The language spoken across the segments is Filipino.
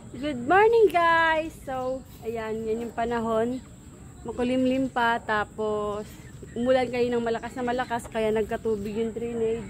Good morning guys! So, ayan, yan yung panahon. Makulimlim pa, tapos umulan kayo ng malakas na malakas, kaya nagkatubig yung drainage.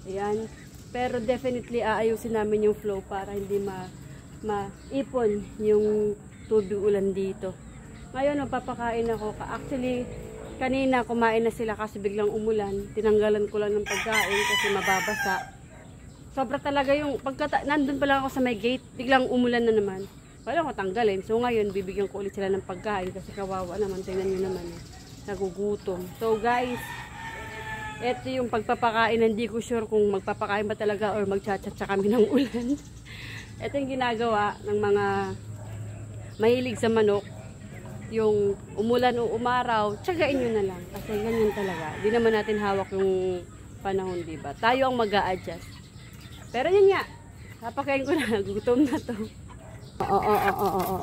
Ayan. Pero definitely aayusin namin yung flow para hindi maipon yung tubig ulan dito. Ngayon, magpapakain ako. Actually, kanina kumain na sila kasi biglang umulan. Tinanggalan ko lang ng pagkain kasi mababasa. Sobra talaga yung nandun pa lang ako sa may gate, biglang umulan na naman. Wala ko tanggalin. So ngayon, bibigyan ko ulit sila ng pagkain kasi kawawa naman. Tingnan nyo naman. Nagugutom. So guys, ito yung pagpapakain. Hindi ko sure kung magpapakain ba talaga or magchat-chat kami ng ulan. Ito yung ginagawa ng mga mahilig sa manok. Yung umulan o umaraw, tsagain nyo na lang. Kasi ganyan talaga. Di naman natin hawak yung panahon, diba? Tayo ang mag-a-adjust. Pero yun nga, napakain ko na, gutom na to. Oo.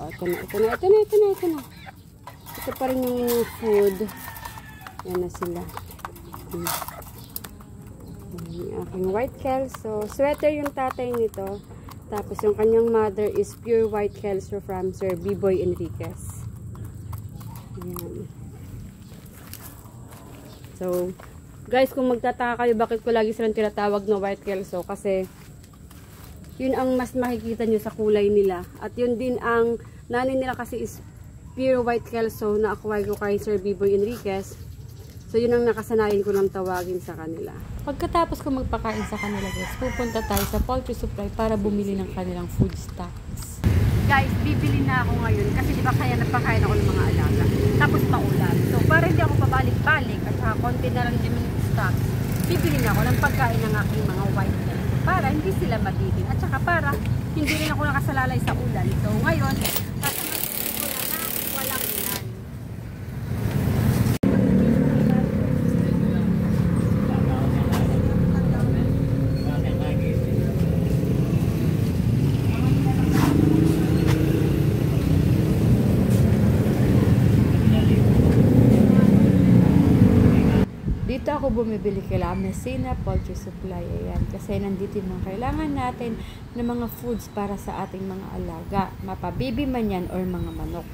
Ito na. Ito pa rin yung food. Yan na sila. Yung aking white kelso. Sweater yung tatay nito. Tapos yung kanyang mother is pure white kelso from Sir B-Boy Enriquez. Yan. So, guys, kung magtataka kayo bakit ko lagi silang tinatawag na white kelso, kasi yun ang mas makikita nyo sa kulay nila. At yun din ang nanay nila kasi is pure white kelso na acquire ko kay Sir B-Boy Enriquez. So yun ang nakasanayan ko ng tawagin sa kanila. Pagkatapos ko magpakain sa kanila guys, pupunta tayo sa poultry supply para bumili ng kanilang food stocks. Guys, bibili na ako ngayon kasi di ba kaya napakain ako ng mga alaga. Tapos maulan. So para hindi ako pabalik-balik at saka konti na lang din yung stocks, bibili na ako ng pagkain ng aking mga white kelso para hindi sila magiging. At saka para hindi rin ako nakasalalay sa ulan. So ngayon, sasamahin ko na walang ulan. Dito ako bumibili kila Messina Poultry Supply. Ayan, kasi nandito yung mga kailangan natin ng mga foods para sa ating mga alaga. Mapabibi man yan or mga manok.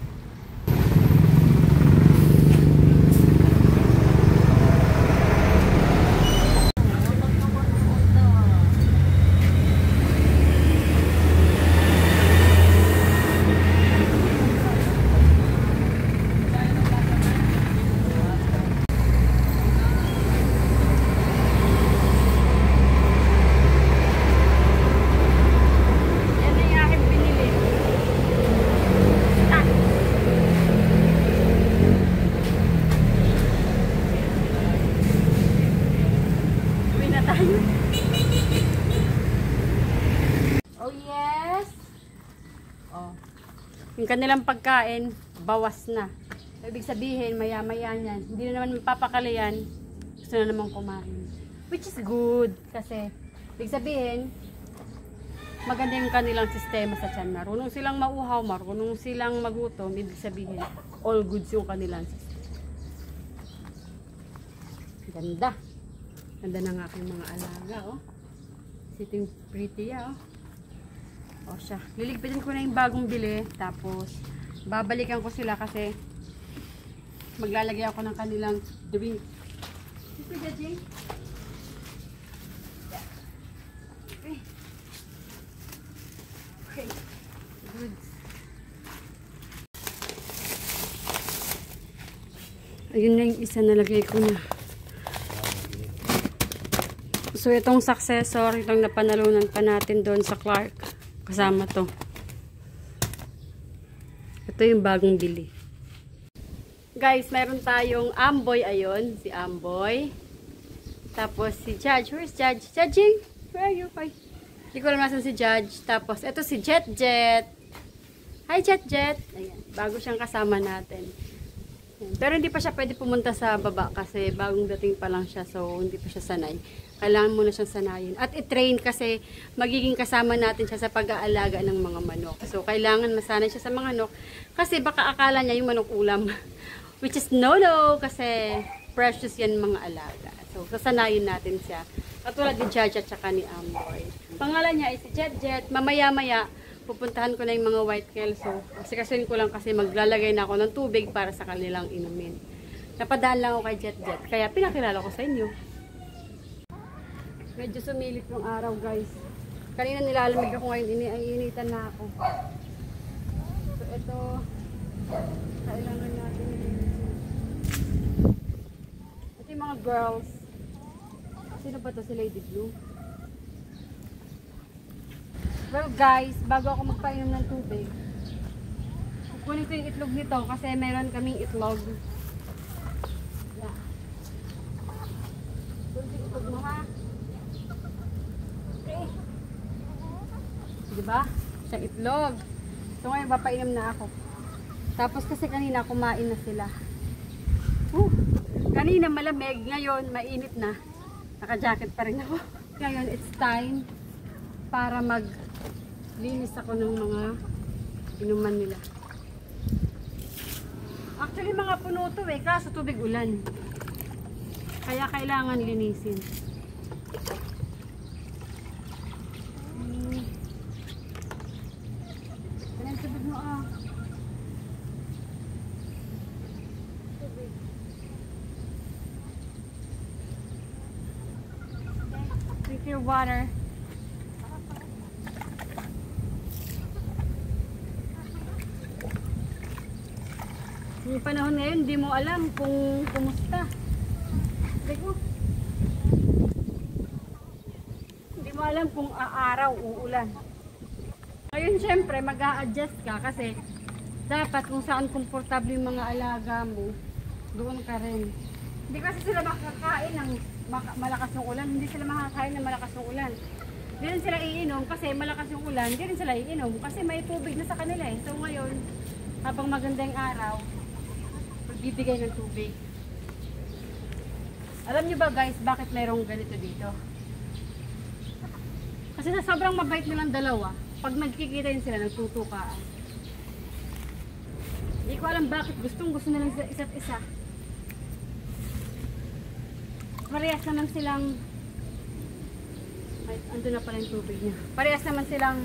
Oh yes! Oh. Yung kanilang pagkain, bawas na. Ibig sabihin, maya-maya yan. Hindi na naman mapapakali yan. Gusto na naman kumain. Which is good. Kasi, ibig sabihin, maganda yung kanilang sistema sa tiyan. Marunong silang mauhaw, marunong silang magutom. Ibig sabihin, all goods yung kanilang sistema. Ganda. Ganda ng aking mga alaga, oh. Sitting pretty, oh. O siya. Liligpitin ko na yung bagong bili. Tapos, babalikan ko sila kasi maglalagay ako ng kanilang drink. Ito, Jajing. Okay. Okay. Good. Ayun na yung isa nalagay ko na. So, itong successor, itong napanalunan pa natin doon sa Clark. Kasama to. Ito yung bagong bili. Guys, meron tayong Amboy. Ayun, si Amboy. Tapos si Judge. Where's Judge? Judging? Where are you? Hindi ko alam nasan si Judge. Tapos, ito si Jet Jet. Hi, Jet Jet. Ayan, bago siyang kasama natin. Ayan. Pero hindi pa siya pwede pumunta sa baba kasi bagong dating pa lang siya. So, hindi pa siya sanay. Kailangan muna siyang sanayin. At i-train kasi magiging kasama natin siya sa pag-aalaga ng mga manok. So, kailangan masanay siya sa mga manok. Kasi baka akala niya yung manok ulam. Which is no. Kasi precious yan mga alaga. So, sasanayin natin siya. Katulad ni Jaja at saka ni Amboy. Pangalan niya ay si Jet Jet. Mamaya-maya, pupuntahan ko na yung mga white kelso. Kasi ko lang kasi maglalagay na ako ng tubig para sa kanilang inumin. Napadaan lang ako kay Jet Jet. Kaya pinakilala ko sa inyo. Medyo sumilit yung araw, guys. Kanina nilalamig ako ngayon. Iniinitan na ako. So, ito. Kailangan natin ito yung mga girls. Sino ba to? Si Lady Blue? Well guys, bago ako magpainom ng tubig, kukunin ko yung itlog nito kasi meron kaming itlog. Yeah. Kunin yung itlog mo ha. Okay. Diba? Siyang itlog. So ngayon papainom na ako. Tapos kasi kanina kumain na sila. Kanina malamig, ngayon mainit na. Naka-jacket pa rin ako. Ngayon it's time para maglinis ako ng mga inuman nila. Actually mga puno to kaso tubig ulan. Kaya kailangan linisin. Ganyan tubig mo Drink your water. Yung panahon ngayon, hindi mo alam kung kumusta. Hindi mo alam kung aaraw, uulan. Ngayon, syempre, mag-a-adjust ka kasi dapat kung saan komportable yung mga alaga mo, doon ka rin. Hindi kasi sila makakain ng malakas yung ulan. Hindi sila makakain ng malakas yung ulan. Hindi rin sila iinom kasi malakas yung ulan. Hindi rin sila iinom kasi may tubig na sa kanila eh. So ngayon, habang maganda yung araw, magbibigay ng tubig. Alam nyo ba guys, bakit mayroong ganito dito? Kasi sa sobrang mabait nilang dalawa, pag nagkikita yun sila, nagtutukaan. Hindi ko alam bakit gusto nilang isa't isa. Parehas naman silang ay, ando na pala yung tubig niya. Parehas naman silang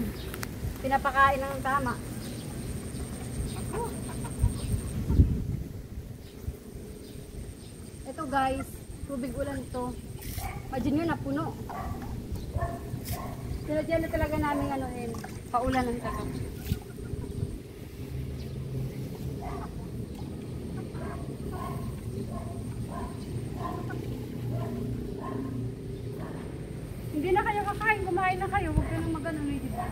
pinapakain ng tama. Ito guys, tubig ulan to. Imagine nyo na puno. Dyan na talaga namin paulan ng taga. Hindi na kayo kakain, kumain na kayo. Huwag ka nang mag-ano, diba?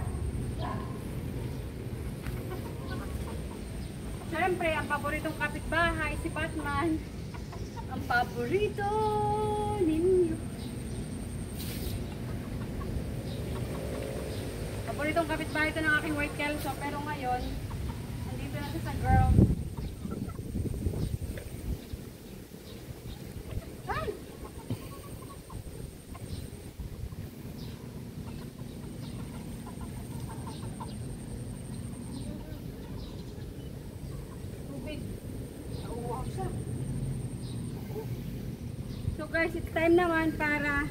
Siyempre, ang paboritong kapitbahay, si Batman. Ang paborito ninyo. Paboritong kapitbahay ito ng aking white kelso. Pero ngayon, andito na siya sa girl. Ay! Tubig. Nauuhaw siya. So guys, it's time naman para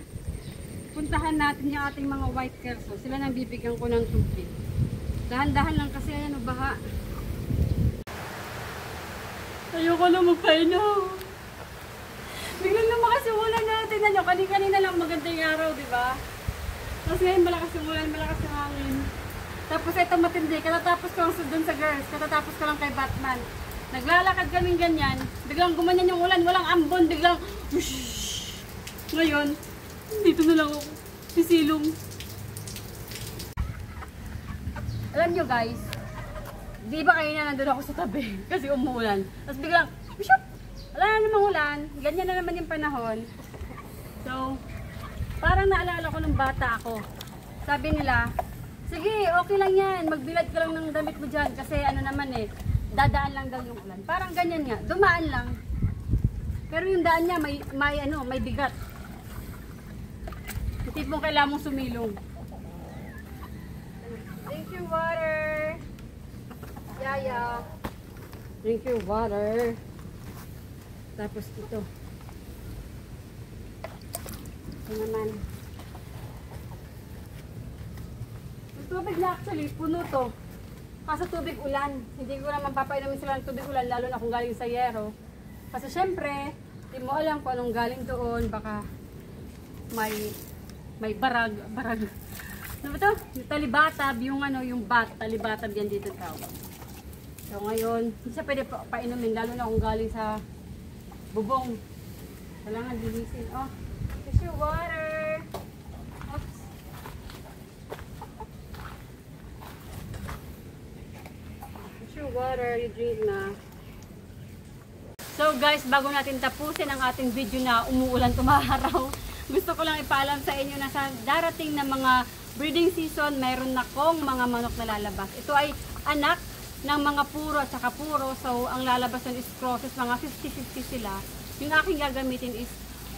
puntahan natin yung ating mga white kelso. Sila nang bibigyan ko ng tubig. Dahan-dahan lang kasi baha. Ayoko na magpainom. Biglang lumakas yung ulan natin. Kanina lang maganda yung araw, di ba? Tapos ngayon malakas yung ulan, malakas yung hangin. Tapos ito matindi. Katatapos ko ang sundon sa girls. Katatapos ko lang kay Batman. Naglalakad kaming ganyan. Biglang gumanyan yung ulan. Walang ambon. Biglang whoosh. Ngayon, dito na lang ako. Sisilong. Alam nyo guys, di ba kayo na nandun ako sa tabi? Kasi umuulan. Tapos biglang, bishop! Wala na namang ulan. Ganyan na naman yung panahon. So, parang naalala ko nung bata ako. Sabi nila, sige, okay lang yan. Magbilad ka lang ng damit mo dyan. Kasi ano naman dadaan lang daw yung ulan. Parang ganyan nga. Dumaan lang. Pero yung daan niya may bigat. Yung tipong kailangan mong sumilong. Drink your water. Yaya. Drink your water. Tapos ito. Ito naman. Yung tubig tubig na actually, puno to. Kaso tubig ulan. Hindi ko naman papainumin sila ng tubig ulan, lalo na kung galing sa yero. Kasi syempre, hindi mo alam kung anong galing doon. Baka may barag. Ano ba to? Yung talibatab, yung bat, talibatab yan dito tawag. So ngayon, hindi siya pwede painumin, lalo na kung galing sa bubong. Kailangan linisin. Oh, tissue water. Oops. Tissue water, you drink na. So guys, bago natin tapusin ang ating video na umuulan tumaharaw, gusto ko lang ipaalam sa inyo na sa darating na mga breeding season, mayroon na kong mga manok na lalabas. Ito ay anak ng mga puro at saka puro. So, ang lalabas nun is crosses, mga 50-50 sila. Yung aking gagamitin is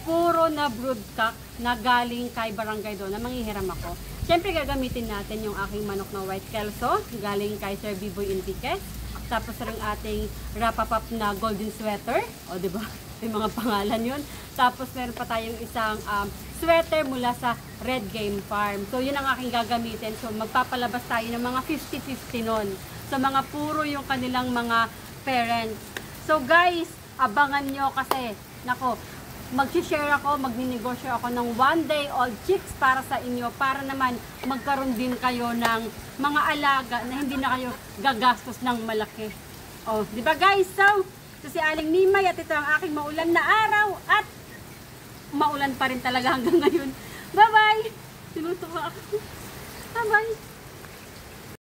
puro na broodcock na galing kay Barangay doon, na manghihiram ako. Siyempre, gagamitin natin yung aking manok na white kelso, galing kay Sir Biboy Enriquez. Tapos rin ating rapapap na golden sweater. O, diba? May mga pangalan yun. Tapos meron pa tayong isang sweater mula sa Red Game Farm. So, yun ang aking gagamitin. So, magpapalabas tayo ng mga 50-50 nun. So, mga puro yung kanilang mga parents. So, guys, abangan nyo kasi, nako, mag-share ako, magninegosyo ako ng 1-day-old chicks para sa inyo, para naman magkaroon din kayo ng mga alaga na hindi na kayo gagastos ng malaki. Oh, di ba guys? So si Aling Nimay at ito ang aking maulan na araw at maulan pa rin talaga hanggang ngayon. Bye-bye! Sinusuka ako. Bye-bye!